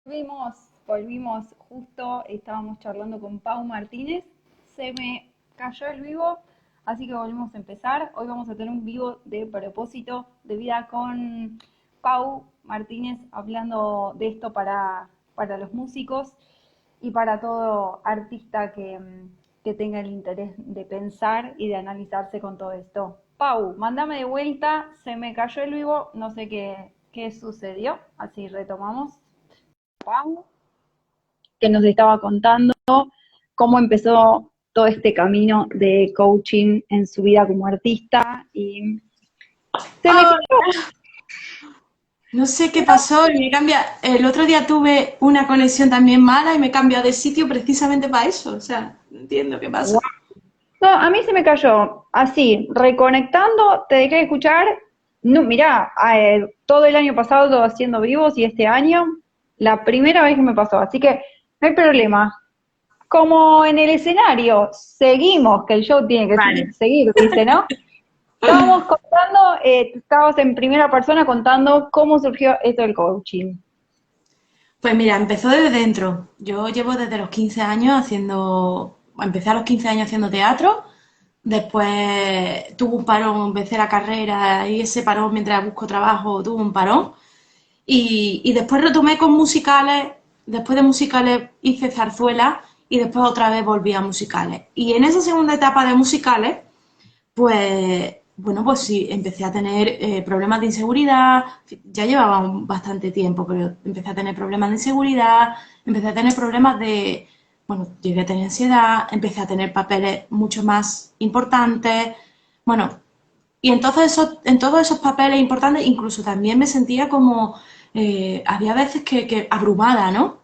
Volvimos justo, estábamos charlando con Pau Martínez, se me cayó el vivo, así que volvimos a empezar. Hoy vamos a tener un vivo de propósito de vida con Pau Martínez hablando de esto para los músicos y para todo artista que tenga el interés de pensar y de analizarse con todo esto. Pau, mándame de vuelta, se me cayó el vivo, no sé qué sucedió, así retomamos. Pau, que nos estaba contando cómo empezó todo este camino de coaching en su vida como artista y se me Ah, cayó. no sé qué pasó y me cambia. El otro día tuve una conexión también mala y me cambió de sitio precisamente para eso. O sea, no entiendo qué Wow. pasa. No, a mí se me cayó así, reconectando, te dejé de escuchar. No, mirá, todo el año pasado haciendo vivos y este año, la primera vez que me pasó, así que no hay problema. Como en el escenario, seguimos, que el show tiene que Vale. seguir, dice, ¿no? Estábamos contando, estabas en primera persona contando cómo surgió esto del coaching. Pues mira, empezó desde dentro. Yo llevo desde los 15 años haciendo. Empecé a los 15 años haciendo teatro. Después tuve un parón, empecé la carrera y ese parón mientras busco trabajo tuve un parón. Y después retomé con musicales, después de musicales hice zarzuela y después otra vez volví a musicales. Y en esa segunda etapa de musicales, pues bueno, pues sí, empecé a tener problemas de inseguridad, ya llevaba bastante tiempo, pero empecé a tener problemas de inseguridad, empecé a tener problemas de, bueno, llegué a tener ansiedad, empecé a tener papeles mucho más importantes, bueno, y entonces en todos esos papeles importantes incluso también me sentía como, había veces que abrumada, ¿no?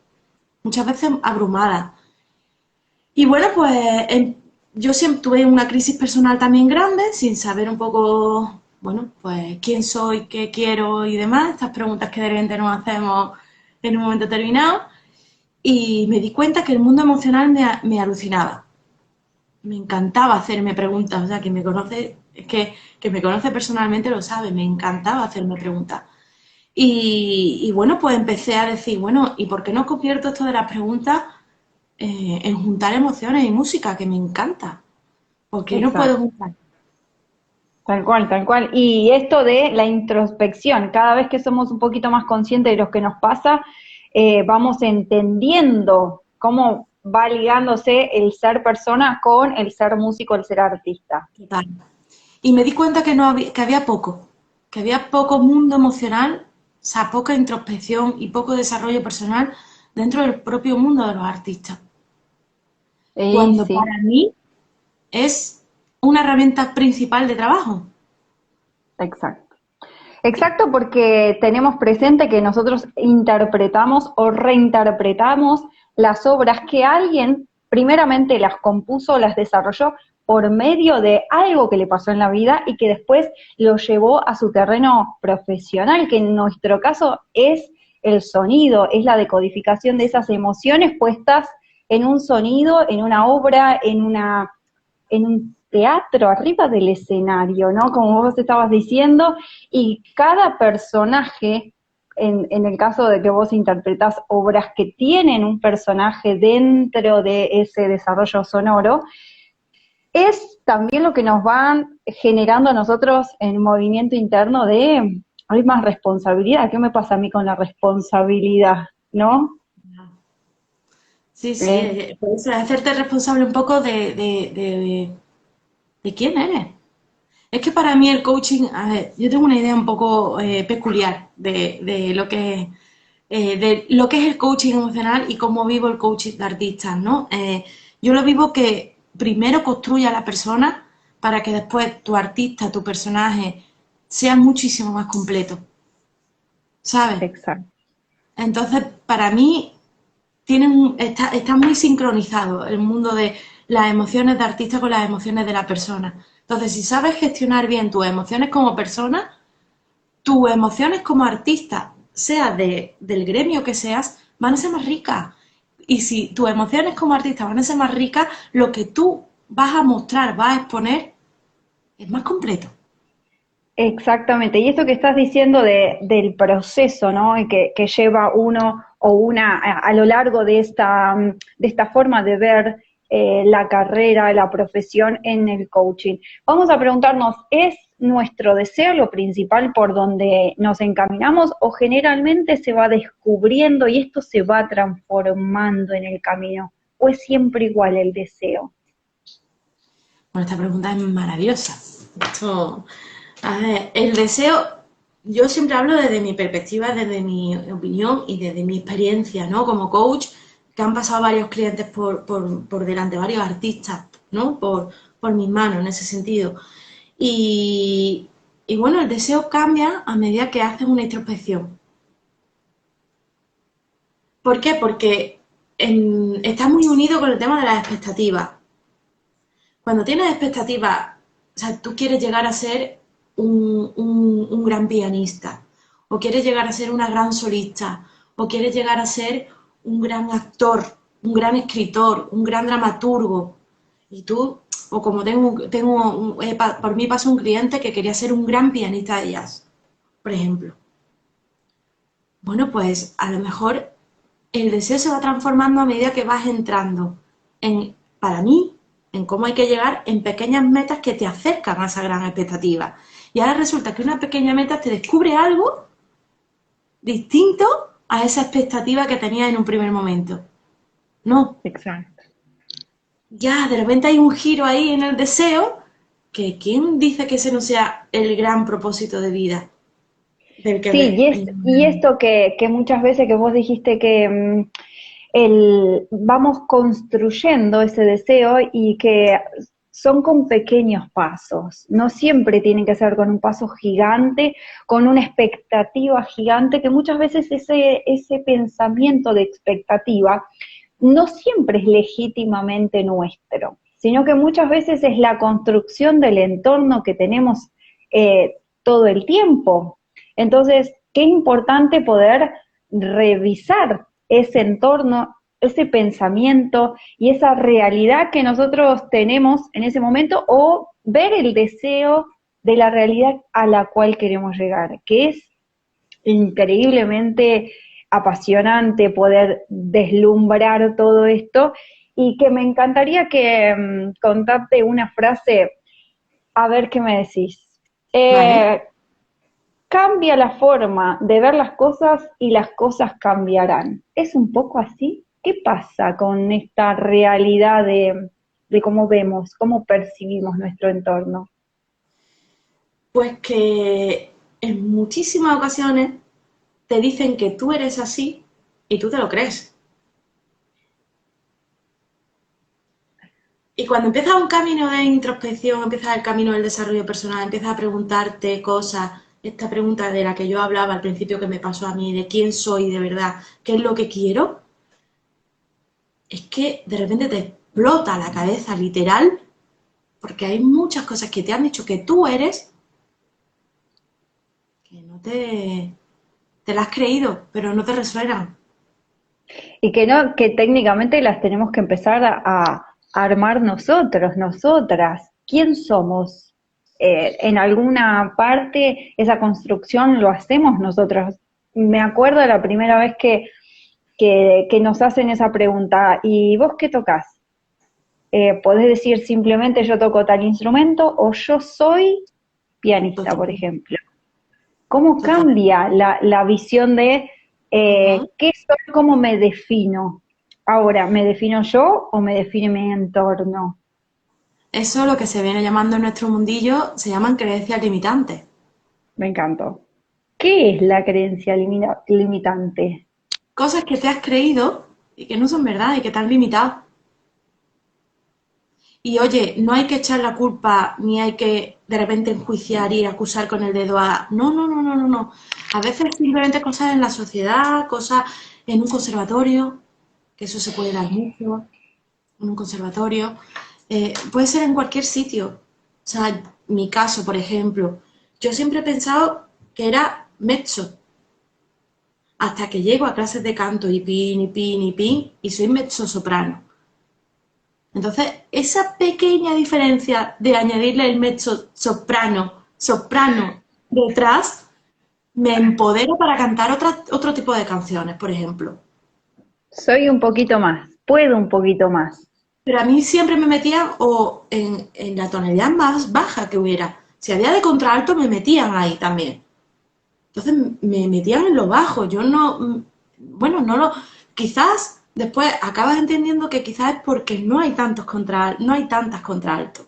Muchas veces abrumada. Y bueno, pues yo siempre tuve una crisis personal también grande, sin saber un poco, bueno, pues quién soy, qué quiero y demás, estas preguntas que de repente nos hacemos en un momento determinado. Y me di cuenta que el mundo emocional me alucinaba. Me encantaba hacerme preguntas, o sea, quien me conoce, es que me conoce personalmente lo sabe, me encantaba hacerme preguntas. Y bueno, pues empecé a decir, bueno, ¿y por qué no convierto esto de las preguntas en juntar emociones y música, que me encanta? ¿Por qué no puedo Exacto, juntar? tal cual, tal cual. Y esto de la introspección, cada vez que somos un poquito más conscientes de lo que nos pasa, vamos entendiendo cómo va ligándose el ser persona con el ser músico, el ser artista. Total. Y me di cuenta que, no había, que había poco mundo emocional, o sea, poca introspección y poco desarrollo personal dentro del propio mundo de los artistas. Y Cuando sí. para mí es una herramienta principal de trabajo. Exacto. Exacto, porque tenemos presente que nosotros interpretamos o reinterpretamos las obras que alguien primeramente las compuso, las desarrolló por medio de algo que le pasó en la vida y que después lo llevó a su terreno profesional, que en nuestro caso es el sonido, es la decodificación de esas emociones puestas en un sonido, en una obra, en un teatro, arriba del escenario, ¿no? Como vos estabas diciendo, y cada personaje, en el caso de que vos interpretás obras que tienen un personaje dentro de ese desarrollo sonoro, es también lo que nos van generando a nosotros en movimiento interno de, hay más responsabilidad, ¿qué me pasa a mí con la responsabilidad? ¿No? Sí, sí, Eh, pues hacerte responsable un poco de quién eres. Es que para mí el coaching, a ver, yo tengo una idea un poco peculiar de lo de lo que es el coaching emocional y cómo vivo el coaching de artistas, ¿no? Yo lo vivo que primero construye a la persona para que después tu artista, tu personaje, sea muchísimo más completo, ¿sabes? exacto. Entonces, para mí, está muy sincronizado el mundo de las emociones de artista con las emociones de la persona. Entonces, si sabes gestionar bien tus emociones como persona, tus emociones como artista, sea del gremio que seas, van a ser más ricas. Y si tus emociones como artista van a ser más ricas, lo que tú vas a mostrar, vas a exponer, es más completo. Exactamente, y esto que estás diciendo del proceso, ¿no? Y que lleva uno o una a lo largo de esta forma de ver la carrera, la profesión en el coaching. Vamos a preguntarnos, ¿es nuestro deseo lo principal por donde nos encaminamos o generalmente se va descubriendo y esto se va transformando en el camino? ¿O es siempre igual el deseo? Bueno, esta pregunta es maravillosa. Esto, a ver, el deseo, yo siempre hablo desde mi perspectiva, desde mi opinión y desde mi experiencia, ¿no? Como coach, que han pasado varios clientes por delante, varios artistas, ¿no? Por mis manos en ese sentido. Y, y bueno, el deseo cambia a medida que haces una introspección. ¿Por qué? Porque está muy unido con el tema de las expectativas. Cuando tienes expectativas, o sea, tú quieres llegar a ser un gran pianista, o quieres llegar a ser una gran solista, o quieres llegar a ser un gran actor, un gran escritor, un gran dramaturgo, y tú, o como por mí pasó un cliente que quería ser un gran pianista de jazz, por ejemplo. Bueno, pues a lo mejor el deseo se va transformando a medida que vas entrando para mí, en cómo hay que llegar en pequeñas metas que te acercan a esa gran expectativa. Y ahora resulta que una pequeña meta te descubre algo distinto a esa expectativa que tenías en un primer momento. No, Exacto. ya de repente hay un giro ahí en el deseo que ¿quién dice que ese no sea el gran propósito de vida del que Sí, y esto que muchas veces que vos dijiste que vamos construyendo ese deseo y que son con pequeños pasos, no siempre tienen que ser con un paso gigante, con una expectativa gigante, que muchas veces ese pensamiento de expectativa no siempre es legítimamente nuestro, sino que muchas veces es la construcción del entorno que tenemos todo el tiempo. Entonces, qué importante poder revisar ese entorno, ese pensamiento y esa realidad que nosotros tenemos en ese momento o ver el deseo de la realidad a la cual queremos llegar, que es increíblemente apasionante poder deslumbrar todo esto y que me encantaría que contarte una frase, a ver qué me decís. ¿Vale? Eh, Cambia la forma de ver las cosas y las cosas cambiarán. ¿Es un poco así? ¿Qué pasa con esta realidad de cómo vemos, cómo percibimos nuestro entorno? Pues que en muchísimas ocasiones te dicen que tú eres así y tú te lo crees. Y cuando empiezas un camino de introspección, empiezas el camino del desarrollo personal, empiezas a preguntarte cosas, esta pregunta de la que yo hablaba al principio que me pasó a mí, de quién soy de verdad, qué es lo que quiero, es que de repente te explota la cabeza literal, porque hay muchas cosas que te han dicho que tú eres, que no te las has creído, pero no te resuenan. Y que no, que técnicamente las tenemos que empezar a armar nosotros, nosotras. ¿Quién somos? En alguna parte esa construcción lo hacemos nosotros. Me acuerdo de la primera vez que nos hacen esa pregunta, ¿y vos qué tocas? Podés decir simplemente yo toco tal instrumento o yo soy pianista, por Totalmente. ejemplo. ¿Cómo Total. cambia la visión de Ujú. qué soy, cómo me defino? Ahora, ¿me defino yo o me define mi entorno? Eso lo que se viene llamando en nuestro mundillo se llaman creencias limitantes. Me encantó. ¿Qué es la creencia limitante? Cosas que te has creído y que no son verdad y que te han limitado. Y oye, no hay que echar la culpa ni hay que de repente enjuiciar y acusar con el dedo a... No, no, no, no, no, no. A veces simplemente cosas en la sociedad, cosas en un conservatorio, que eso se puede dar mucho, en un conservatorio. Puede ser en cualquier sitio. O sea, mi caso, por ejemplo, yo siempre he pensado que era mezzo, hasta que llego a clases de canto y pin, y pin, y pin, y soy mezzo soprano. Entonces, esa pequeña diferencia de añadirle el mezzo soprano, soprano detrás me empodero para cantar otro tipo de canciones, por ejemplo. Soy un poquito más, puedo un poquito más. Pero a mí siempre me metían o en la tonalidad más baja que hubiera. Si había de contralto, me metían ahí también. Entonces me metían en lo bajo. Yo no, bueno, no lo. Quizás después acabas entendiendo que quizás es porque no hay tantas contraltos.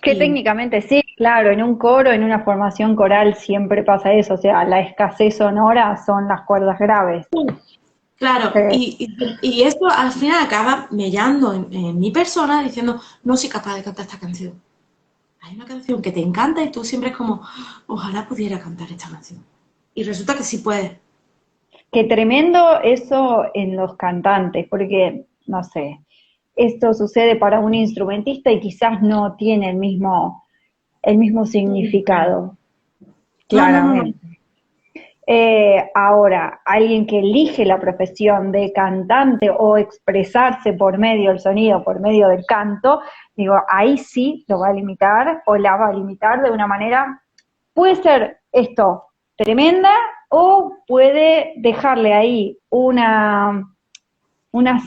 Que Y técnicamente sí, claro, en un coro, en una formación coral siempre pasa eso, o sea, la escasez sonora son las cuerdas graves. claro, Sí. y esto al final acaba mellando en mi persona diciendo, no soy capaz de cantar esta canción. Hay una canción que te encanta y tú siempre es como, ojalá pudiera cantar esta canción. Y resulta que sí puedes. Qué tremendo eso en los cantantes, porque, no sé, esto sucede para un instrumentista y quizás no tiene el mismo significado, No, no, no, no. claramente. Ahora, alguien que elige la profesión de cantante o expresarse por medio del sonido, por medio del canto, digo, ahí sí lo va a limitar o la va a limitar de una manera, puede ser esto tremenda o puede dejarle ahí una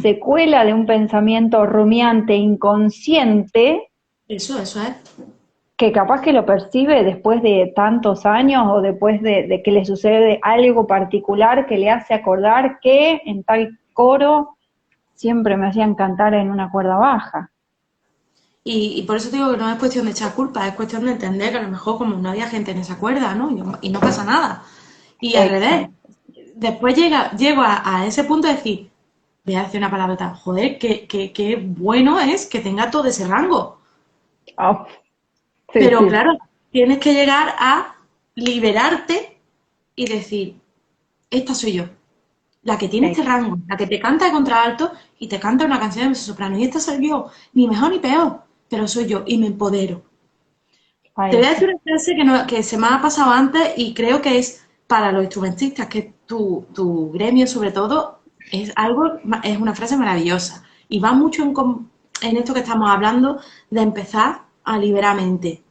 secuela de un pensamiento rumiante inconsciente Eso es. que capaz que lo percibe después de tantos años o después de que le sucede algo particular que le hace acordar que en tal coro siempre me hacían cantar en una cuerda baja. Y por eso digo que no es cuestión de echar culpa, es cuestión de entender que a lo mejor como no había gente en esa cuerda, ¿no? Y no pasa nada. Y al revés, Exacto. después llego a ese punto de decir, voy a decir una palabrota, joder, qué bueno es que tenga todo ese rango. Oh, sí, Pero sí, claro, tienes que llegar a liberarte y decir, esta soy yo, la que tiene este ex- rango, la que te canta de contralto y te canta una canción de soprano. Y esta soy yo, ni mejor ni peor, pero soy yo y me empodero. Te ahí voy a decir está. una frase que se me ha pasado antes y creo que es para los instrumentistas, que tu gremio sobre todo, es una frase maravillosa. Y va mucho en esto que estamos hablando de empezar a liberar mente.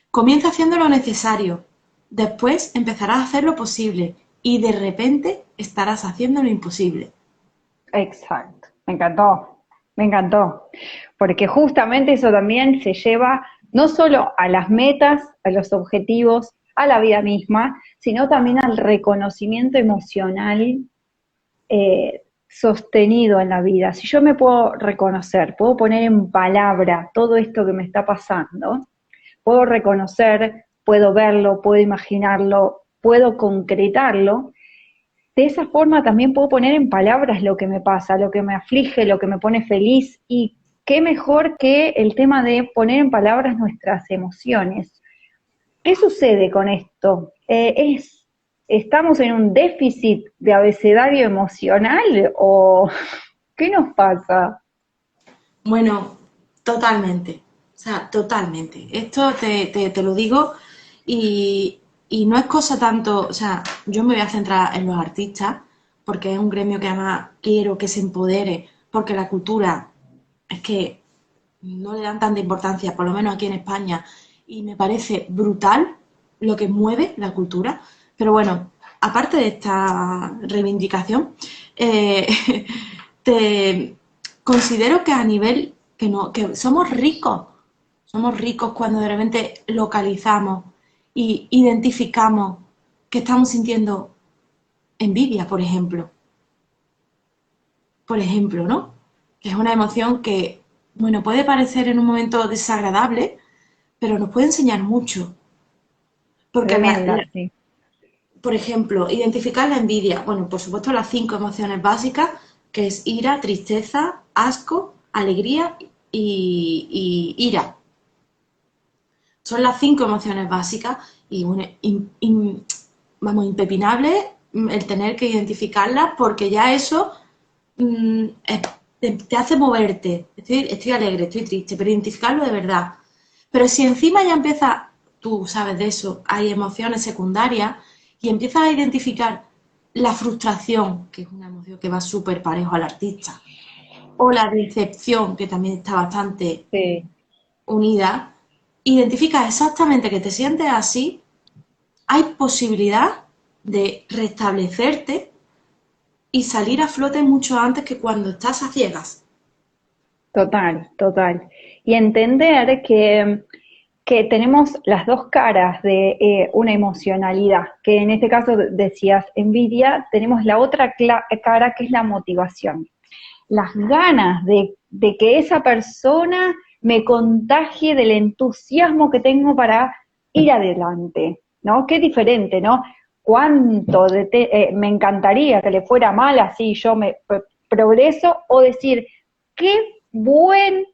Comienza haciendo lo necesario, después empezarás a hacer lo posible y de repente estarás haciendo lo imposible. Exacto, me encantó, porque justamente eso también se lleva no solo a las metas, a los objetivos, a la vida misma, sino también al reconocimiento emocional sostenido en la vida. Si yo me puedo reconocer, puedo poner en palabra todo esto que me está pasando, puedo reconocer, puedo verlo, puedo imaginarlo, puedo concretarlo, de esa forma también puedo poner en palabras lo que me pasa, lo que me aflige, lo que me pone feliz y qué mejor que el tema de poner en palabras nuestras emociones. ¿Qué sucede con esto? ¿Estamos en un déficit de abecedario emocional o qué nos pasa? Bueno, totalmente. O sea, totalmente. Esto te lo digo y no es cosa tanto, o sea, yo me voy a centrar en los artistas porque es un gremio que además quiero que se empodere porque la cultura es que no le dan tanta importancia, por lo menos aquí en España, y me parece brutal lo que mueve la cultura. Pero bueno, aparte de esta reivindicación, eh, te considero que a nivel que no, que somos ricos cuando de repente localizamos y identificamos que estamos sintiendo envidia, por ejemplo, ¿no? Que es una emoción que, bueno, puede parecer en un momento desagradable, pero nos puede enseñar mucho. Porque, Tremenda, sí. por ejemplo, identificar la envidia. Bueno, por supuesto, las 5 emociones básicas, que es ira, tristeza, asco, alegría y ira. Son las 5 emociones básicas y bueno, vamos, impepinable el tener que identificarlas porque ya eso te hace moverte. Estoy alegre, estoy triste, pero identificarlo de verdad. Pero si encima ya empieza, tú sabes de eso, hay emociones secundarias y empiezas a identificar la frustración, que es una emoción que va súper parejo al artista, o la decepción, que también está bastante Sí. unida, identificas exactamente que te sientes así, hay posibilidad de restablecerte y salir a flote mucho antes que cuando estás a ciegas. Total, total. Y entender que tenemos las dos caras de una emocionalidad, que en este caso decías envidia, tenemos la otra cara que es la motivación. Las ganas de que esa persona me contagie del entusiasmo que tengo para ir adelante, ¿no? Qué diferente, ¿no? Cuánto me encantaría que le fuera mal, así yo me progreso, o decir, qué buen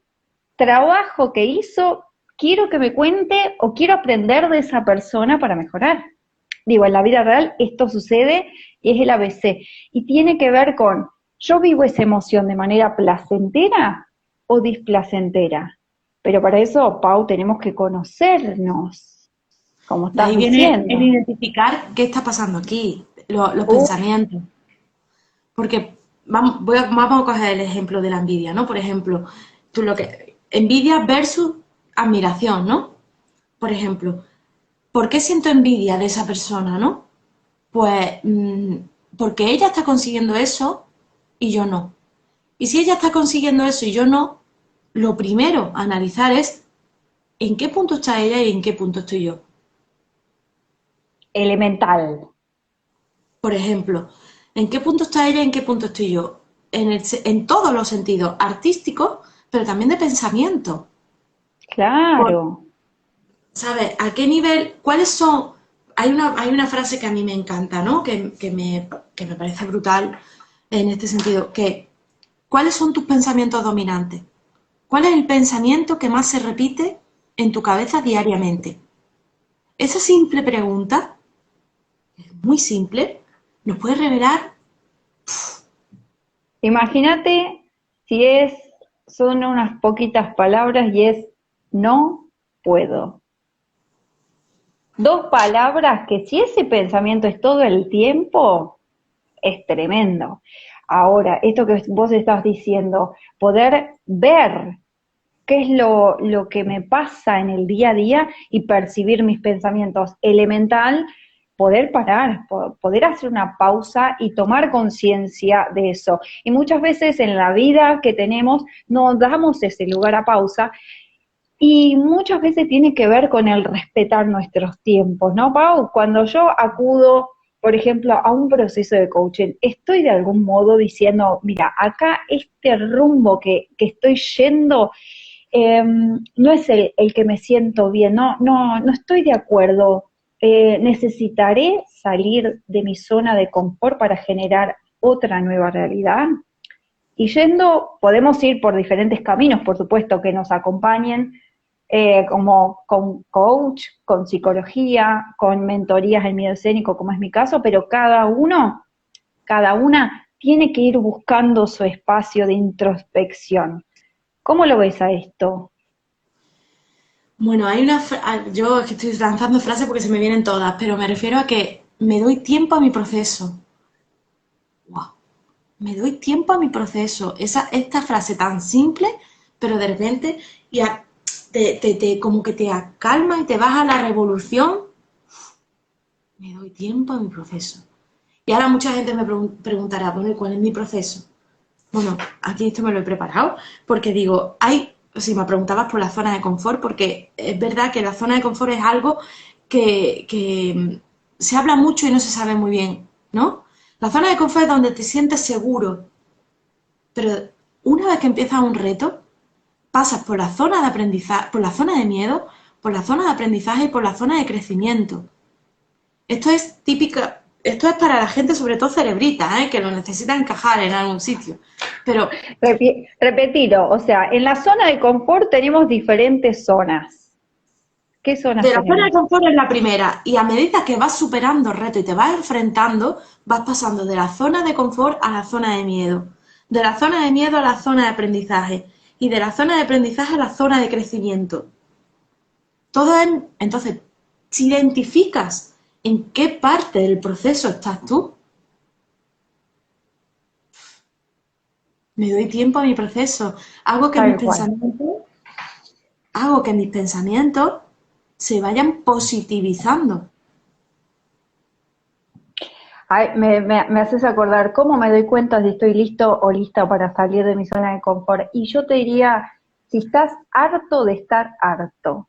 trabajo que hizo, quiero que me cuente o quiero aprender de esa persona para mejorar. Digo, en la vida real esto sucede y es el ABC. Y tiene que ver con, ¿yo vivo esa emoción de manera placentera o displacentera? Pero para eso, Pau, tenemos que conocernos, como De estás ahí viene el diciendo. identificar qué está pasando aquí, los Uf, pensamientos. Porque vamos a coger el ejemplo de la envidia, ¿no? Por ejemplo, envidia versus admiración, ¿no? Por ejemplo, ¿por qué siento envidia de esa persona, no? Pues porque ella está consiguiendo eso y yo no. Y si ella está consiguiendo eso y yo no, lo primero a analizar es en qué punto está ella y en qué punto estoy yo. elemental, Por ejemplo, ¿en qué punto está ella y en qué punto estoy yo? En todos los sentidos, artísticos, pero también de pensamiento. Por, claro. ¿Sabes? ¿A qué nivel? ¿Cuáles son? Hay una frase que a mí me encanta, ¿no? Que me parece brutal en este sentido, que ¿cuáles son tus pensamientos dominantes? ¿Cuál es el pensamiento que más se repite en tu cabeza diariamente? Esa simple pregunta, muy simple, nos puede revelar. Imagínate si son unas poquitas palabras y es no puedo. Dos palabras que si ese pensamiento es todo el tiempo, es tremendo. Ahora, esto que vos estás diciendo, poder ver qué es lo que me pasa en el día a día y percibir mis pensamientos elemental, poder parar, poder hacer una pausa y tomar conciencia de eso. Y muchas veces en la vida que tenemos no damos ese lugar a pausa y muchas veces tiene que ver con el respetar nuestros tiempos, ¿no, Pau? Cuando yo acudo, por ejemplo, a un proceso de coaching, estoy de algún modo diciendo, mira, acá este rumbo que estoy yendo no es el que me siento bien, no estoy de acuerdo. Necesitaré salir de mi zona de confort para generar otra nueva realidad. Y yendo, podemos ir por diferentes caminos, por supuesto, que nos acompañen, como con coach, con psicología, con mentorías en miedo escénico, como es mi caso, pero cada una tiene que ir buscando su espacio de introspección. ¿Cómo lo ves a esto? Bueno, yo es que estoy lanzando frases porque se me vienen todas, pero me refiero a que me doy tiempo a mi proceso. Wow. Me doy tiempo a mi proceso. Esta frase tan simple, pero de repente ya como que te acalma y te baja la revolución. Me doy tiempo a mi proceso. Y ahora mucha gente me preguntará, bueno, ¿y cuál es mi proceso? Bueno, aquí esto me lo he preparado, porque digo, si me preguntabas por la zona de confort, porque es verdad que la zona de confort es algo que se habla mucho y no se sabe muy bien, ¿no? La zona de confort es donde te sientes seguro, pero una vez que empiezas un reto, pasas por la zona de aprendizaje, por la zona de miedo, por la zona de aprendizaje y por la zona de crecimiento. Esto es para la gente, sobre todo cerebrita, que lo necesita encajar en algún sitio. Pero Repetilo, o sea, en la zona de confort tenemos diferentes zonas. ¿Qué zonas de la zona de tenemos? confort es la primera, y a medida que vas superando el reto y te vas enfrentando, vas pasando de la zona de confort a la zona de miedo, de la zona de miedo a la zona de aprendizaje, y de la zona de aprendizaje a la zona de crecimiento. Entonces, si identificas en qué parte del proceso estás tú, me doy tiempo a mi proceso, hago que mis Tal cual. pensamientos, hago que mis pensamientos se vayan positivizando. Ay, me haces acordar cómo me doy cuenta si estoy listo o lista para salir de mi zona de confort. Y yo te diría, si estás harto de estar harto,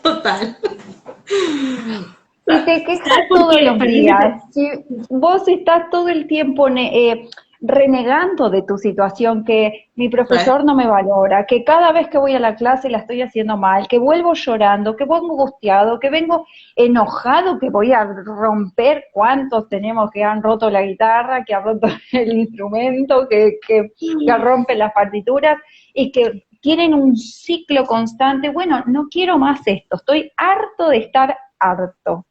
Total. y te quejas ¿Sabes por todos qué? los Perdón. días, si vos estás todo el tiempo renegando de tu situación, que mi profesor no me valora, que cada vez que voy a la clase la estoy haciendo mal, que vuelvo llorando, que vengo angustiado, que vengo enojado, que voy a romper, ¿cuántos tenemos que han roto la guitarra, que han roto el instrumento, que rompen las partituras y que tienen un ciclo constante? Bueno, no quiero más esto, estoy harto de estar harto.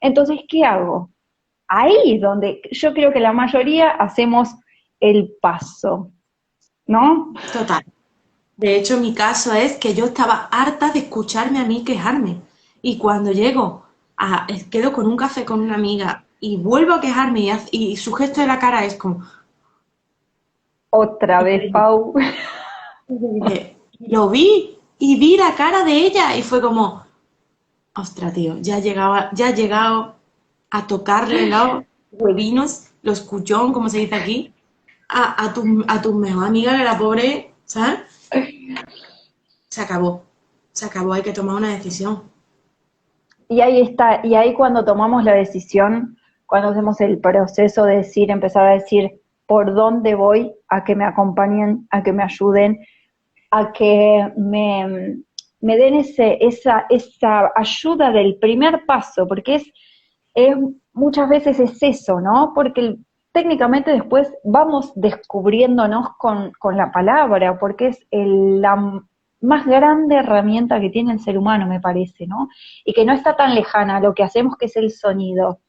Entonces, ¿qué hago? Ahí es donde yo creo que la mayoría hacemos el paso, ¿no? Total. De hecho, mi caso es que yo estaba harta de escucharme a mí quejarme. Y cuando llego quedo con un café con una amiga y vuelvo a quejarme y su gesto de la cara es como, Otra y yo vez, dije, Pau. lo vi y vi la cara de ella y fue como, ostras, tío, ya he llegado a tocarle los huevinos, los cuchón, como se dice aquí, a tu mejor amiga, que la pobre, ¿sabes? Se acabó, se acabó, hay que tomar una decisión. Y ahí está, y ahí cuando tomamos la decisión, cuando hacemos el proceso de decir, empezar a decir por dónde voy, a que me acompañen, a que me ayuden, a que me den esa ayuda del primer paso, porque es muchas veces es eso, ¿no? Porque técnicamente después vamos descubriéndonos con la palabra, porque es la más grande herramienta que tiene el ser humano, me parece, ¿no? Y que no está tan lejana a lo que hacemos, que es el sonido.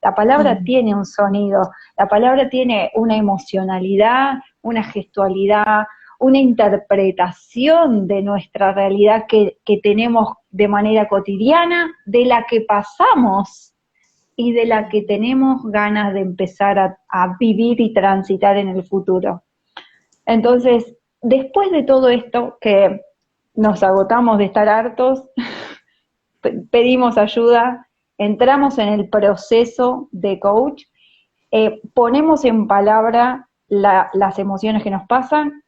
La palabra Mm. tiene un sonido, la palabra tiene una emocionalidad, una gestualidad, una interpretación de nuestra realidad que tenemos de manera cotidiana, de la que pasamos y de la que tenemos ganas de empezar a vivir y transitar en el futuro. Entonces, después de todo esto, que nos agotamos de estar hartos, pedimos ayuda, entramos en el proceso de coach, ponemos en palabra las emociones que nos pasan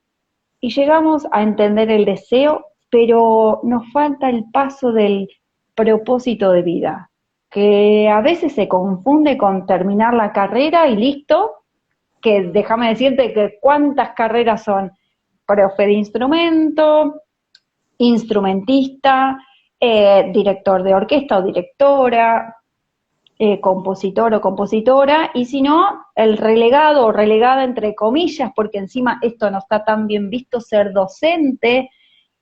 y llegamos a entender el deseo, pero nos falta el paso del propósito de vida, que a veces se confunde con terminar la carrera y listo, que déjame decirte que cuántas carreras son: profe de instrumento, instrumentista, director de orquesta o directora, compositor o compositora, y si no, el relegado o relegada entre comillas, porque encima esto no está tan bien visto, ser docente.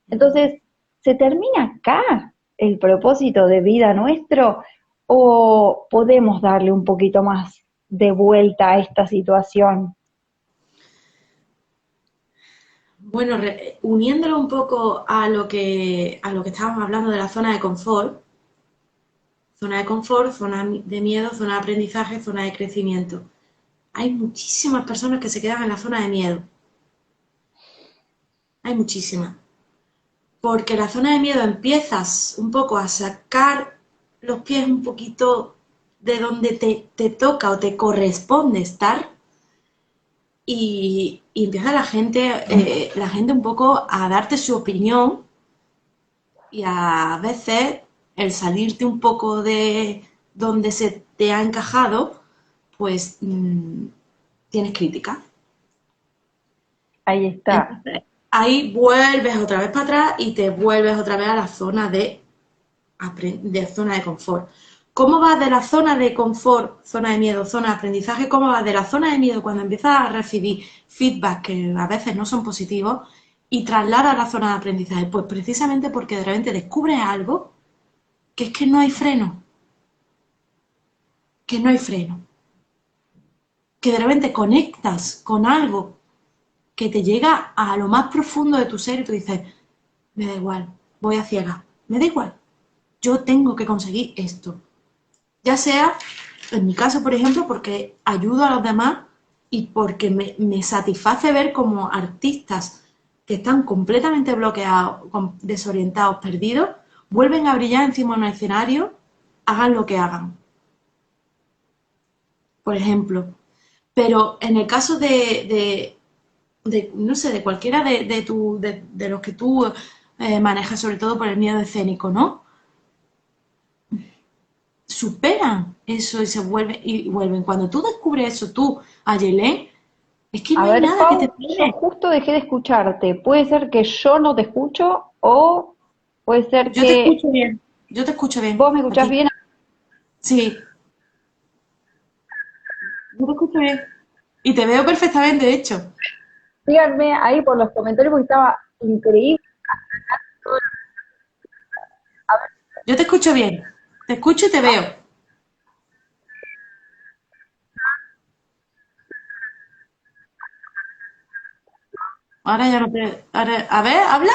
Entonces, ¿se termina acá el propósito de vida nuestro o podemos darle un poquito más de vuelta a esta situación? Bueno, uniéndolo un poco a lo que estábamos hablando de la zona de confort, zona de miedo, zona de aprendizaje, zona de crecimiento. Hay muchísimas personas que se quedan en la zona de miedo. Hay muchísimas. Porque la zona de miedo empiezas un poco a sacar los pies un poquito de donde te toca o te corresponde estar y empieza la gente un poco a darte su opinión y a veces el salirte un poco de donde se te ha encajado, pues tienes crítica. Ahí está. Entonces, ahí vuelves otra vez para atrás y te vuelves otra vez a la zona de zona de confort. ¿Cómo vas de la zona de confort, zona de miedo, zona de aprendizaje? ¿Cómo vas de la zona de miedo cuando empiezas a recibir feedback que a veces no son positivos y trasladas a la zona de aprendizaje? Pues precisamente porque de repente descubres algo que es que no hay freno, que no hay freno, que de repente conectas con algo que te llega a lo más profundo de tu ser y tú dices, me da igual, voy a ciega, me da igual, yo tengo que conseguir esto. Ya sea, en mi caso, por ejemplo, porque ayudo a los demás y porque me satisface ver como artistas que están completamente bloqueados, desorientados, perdidos, vuelven a brillar encima de un escenario, hagan lo que hagan. por ejemplo. Pero en el caso no sé, de cualquiera de los que tú manejas, sobre todo por el miedo escénico, ¿no? Superan eso y vuelven. Cuando tú descubres eso, tú, Ayelén, es que no A hay ver, nada que te Pau, yo frene. justo dejé de escucharte. Puede ser que yo no te escucho o puede ser Yo te que escucho bien, yo te escucho bien, vos me escuchás aquí. bien. Sí, yo te escucho bien. Y te veo perfectamente, de hecho. Díganme ahí por los comentarios porque estaba increíble. Yo te escucho bien. Te escucho y te veo. Ahora ya no te... a ver, habla.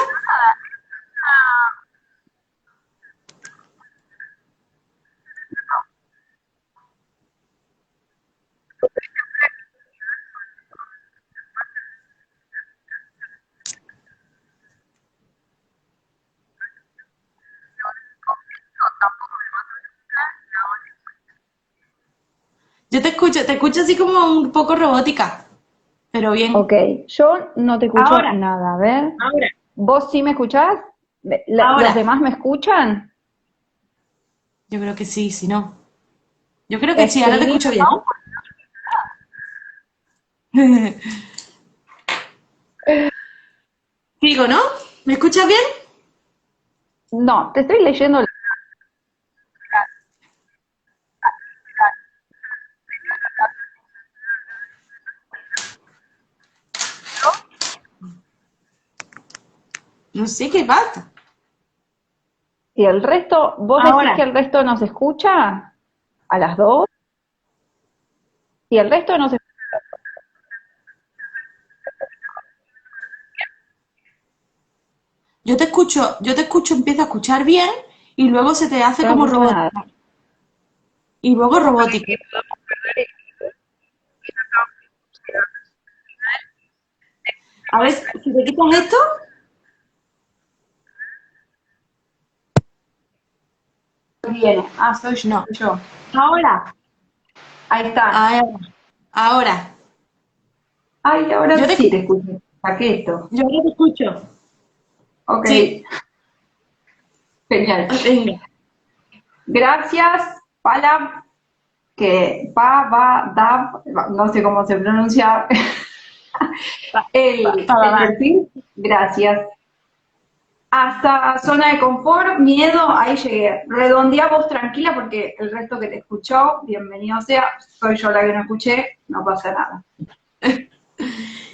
Yo te escucho así como un poco robótica, pero bien. Ok, yo no te escucho Ahora, nada. A ver, ahora, ¿vos sí me escuchás? ¿Los ahora. demás me escuchan? Yo creo que sí, si no. Yo creo que sí, ahora te Escribime, escucho bien. Pau. Digo, ¿no? ¿Me escuchas bien? No, te estoy leyendo. No sé qué pasa. ¿Y el resto, vos decís que Ahora, el resto nos escucha? ¿A las dos? ¿Y el resto nos yo te escucho, empiezo a escuchar bien y luego se te hace yo no como escucho nada? robótica. Y luego ¿Cómo para robótica. que podamos perder A ver, si te quitas esto, viene? Ah, soy yo, no. soy yo. Ahora, Ahí está. ahora, ahora. Ay, Yo ahora te sí escucho, te escucho. Saqué esto. yo ahora te escucho. Ok, Sí, genial. venga. Gracias, Pala, que no sé cómo se pronuncia el Va. perfil. Gracias. Hasta zona de confort, miedo, ahí llegué. Redondea vos tranquila porque el resto que te escuchó, bienvenido sea, soy yo la que no escuché, no pasa nada.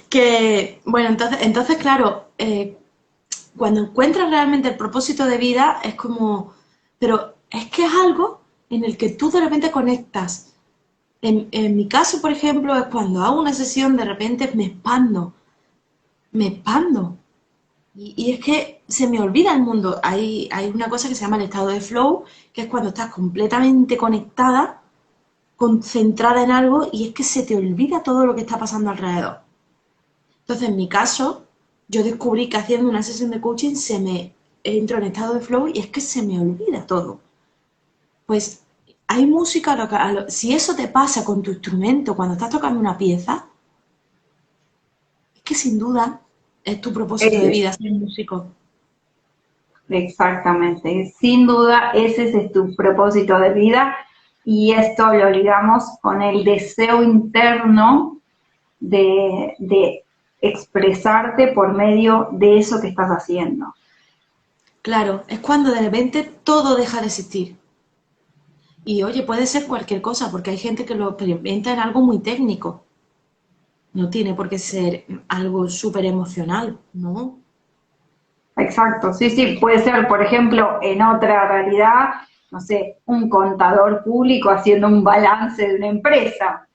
Que, bueno, entonces claro, cuando encuentras realmente el propósito de vida, es como, pero es que es algo en el que tú de repente conectas. En mi caso, por ejemplo, es cuando hago una sesión, de repente me expando. Y es que se me olvida el mundo. Hay una cosa que se llama el estado de flow, que es cuando estás completamente conectada, concentrada en algo, y es que se te olvida todo lo que está pasando alrededor. Entonces, en mi caso, yo descubrí que haciendo una sesión de coaching se me entro en estado de flow y es que se me olvida todo. Pues hay música, si eso te pasa con tu instrumento cuando estás tocando una pieza, es que sin duda es tu propósito de Eh, vida ser músico. Exactamente, sin duda ese es tu propósito de vida y esto lo ligamos con el deseo interno de expresarte por medio de eso que estás haciendo. Claro, es cuando de repente todo deja de existir. Y oye, puede ser cualquier cosa, porque hay gente que lo experimenta en algo muy técnico. No tiene por qué ser algo súper emocional, ¿no? Exacto, sí, sí, puede ser, por ejemplo, en otra realidad, no sé, un contador público haciendo un balance de una empresa.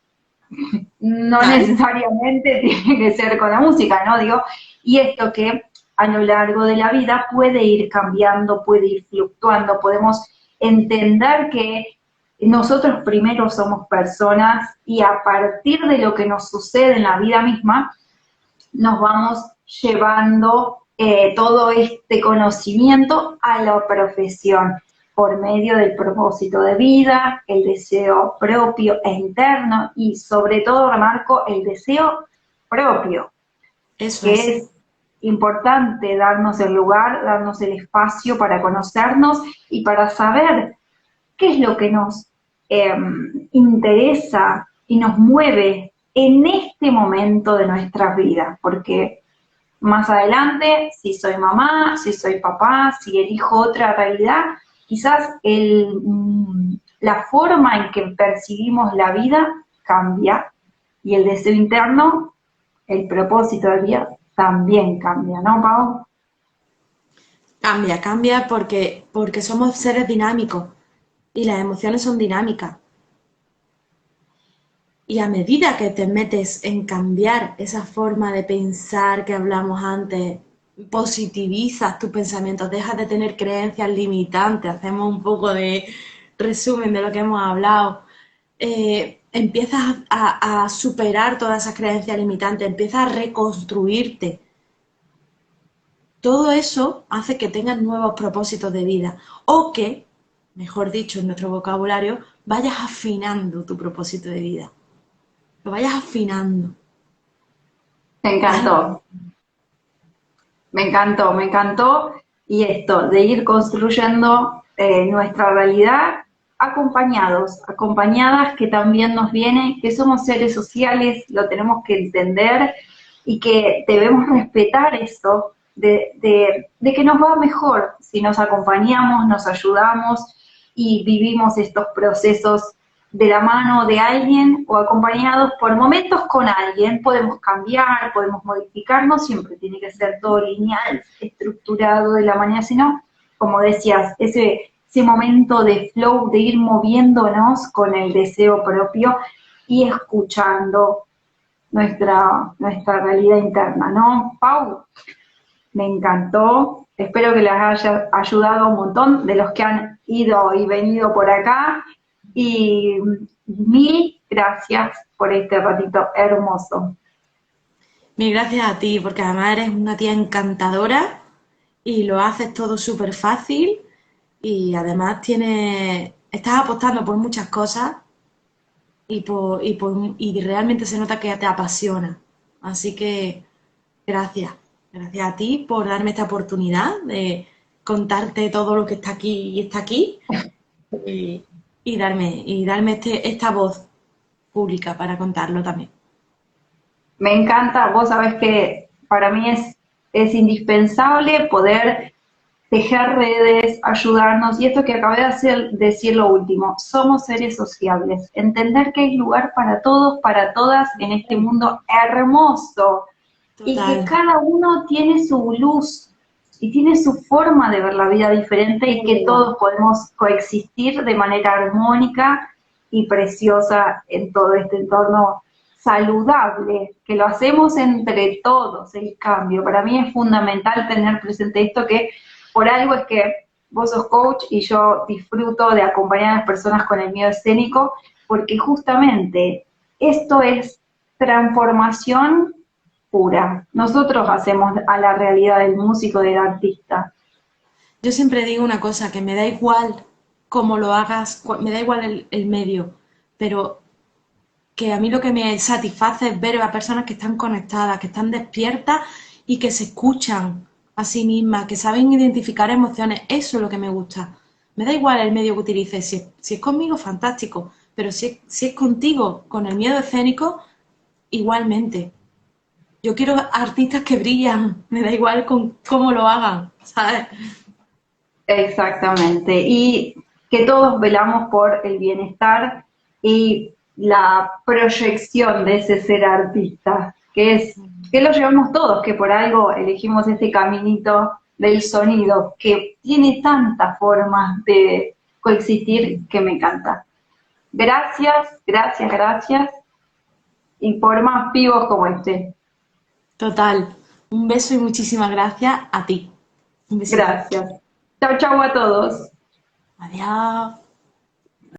No Claro. necesariamente tiene que ser con la música, ¿no? Digo, y esto que a lo largo de la vida puede ir cambiando, puede ir fluctuando, podemos entender que nosotros primero somos personas y a partir de lo que nos sucede en la vida misma, nos vamos llevando todo este conocimiento a la profesión. por medio del propósito de vida, el deseo propio e interno y sobre todo remarco el deseo propio, Eso que es. es importante darnos el lugar, darnos el espacio para conocernos y para saber qué es lo que nos interesa y nos mueve en este momento de nuestras vidas, porque más adelante, si soy mamá, si soy papá, si elijo otra realidad, quizás la forma en que percibimos la vida cambia y el deseo interno, el propósito de vida también cambia, ¿no, Pau? Cambia, cambia porque somos seres dinámicos y las emociones son dinámicas. Y a medida que te metes en cambiar esa forma de pensar que hablamos antes, positivizas tus pensamientos, dejas de tener creencias limitantes, hacemos un poco de resumen de lo que hemos hablado, empiezas a superar todas esas creencias limitantes, empiezas a reconstruirte. Todo eso hace que tengas nuevos propósitos de vida o que, mejor dicho, en nuestro vocabulario, vayas afinando tu propósito de vida. Lo vayas afinando. Me ¿Vale? encantó, me encantó, me encantó. Y esto, de ir construyendo nuestra realidad acompañados, acompañadas que también nos viene, que somos seres sociales, lo tenemos que entender y que debemos respetar esto de que nos va mejor si nos acompañamos, nos ayudamos y vivimos estos procesos de la mano de alguien o acompañados por momentos con alguien, podemos cambiar, podemos modificar, no siempre tiene que ser todo lineal, estructurado de la manera, sino, como decías, ese momento de flow, de ir moviéndonos con el deseo propio y escuchando nuestra realidad interna, ¿no? Pau, me encantó, espero que les haya ayudado un montón de los que han ido y venido por acá y mil gracias por este ratito hermoso. Mil gracias a ti, porque además eres una tía encantadora y lo haces todo súper fácil y además estás apostando por muchas cosas y realmente se nota que te apasiona. Así que gracias, gracias a ti por darme esta oportunidad de contarte todo lo que está aquí y, y darme esta voz pública para contarlo también. Me encanta, vos sabés que para mí es indispensable poder tejer redes, ayudarnos, y esto que acabé de decir lo último, somos seres sociables, entender que hay lugar para todos, para todas en este mundo hermoso, y que Total. cada uno tiene su luz y tiene su forma de ver la vida diferente y que todos podemos coexistir de manera armónica y preciosa en todo este entorno saludable, que lo hacemos entre todos, el cambio. Para mí es fundamental tener presente esto, que por algo es que vos sos coach y yo disfruto de acompañar a las personas con el miedo escénico, porque justamente esto es transformación pura. Nosotros hacemos a la realidad del músico, del artista. Yo siempre digo una cosa, que me da igual cómo lo hagas, me da igual el medio, pero que a mí lo que me satisface es ver a personas que están conectadas, que están despiertas y que se escuchan a sí mismas, que saben identificar emociones. Eso es lo que me gusta. Me da igual el medio que utilices. Si es conmigo, fantástico. Pero si es contigo, con el miedo escénico, igualmente. Yo quiero artistas que brillan. Me da igual con cómo lo hagan, ¿sabes? Exactamente. Y que todos velamos por el bienestar y la proyección de ese ser artista, que lo llevamos todos, que por algo elegimos este caminito del sonido, que tiene tantas formas de coexistir que me encanta. Gracias, gracias, gracias. Y por más vivos como este. Total. Un beso y muchísimas gracias a ti. Un besito. Gracias. Chau, chau a todos. Adiós.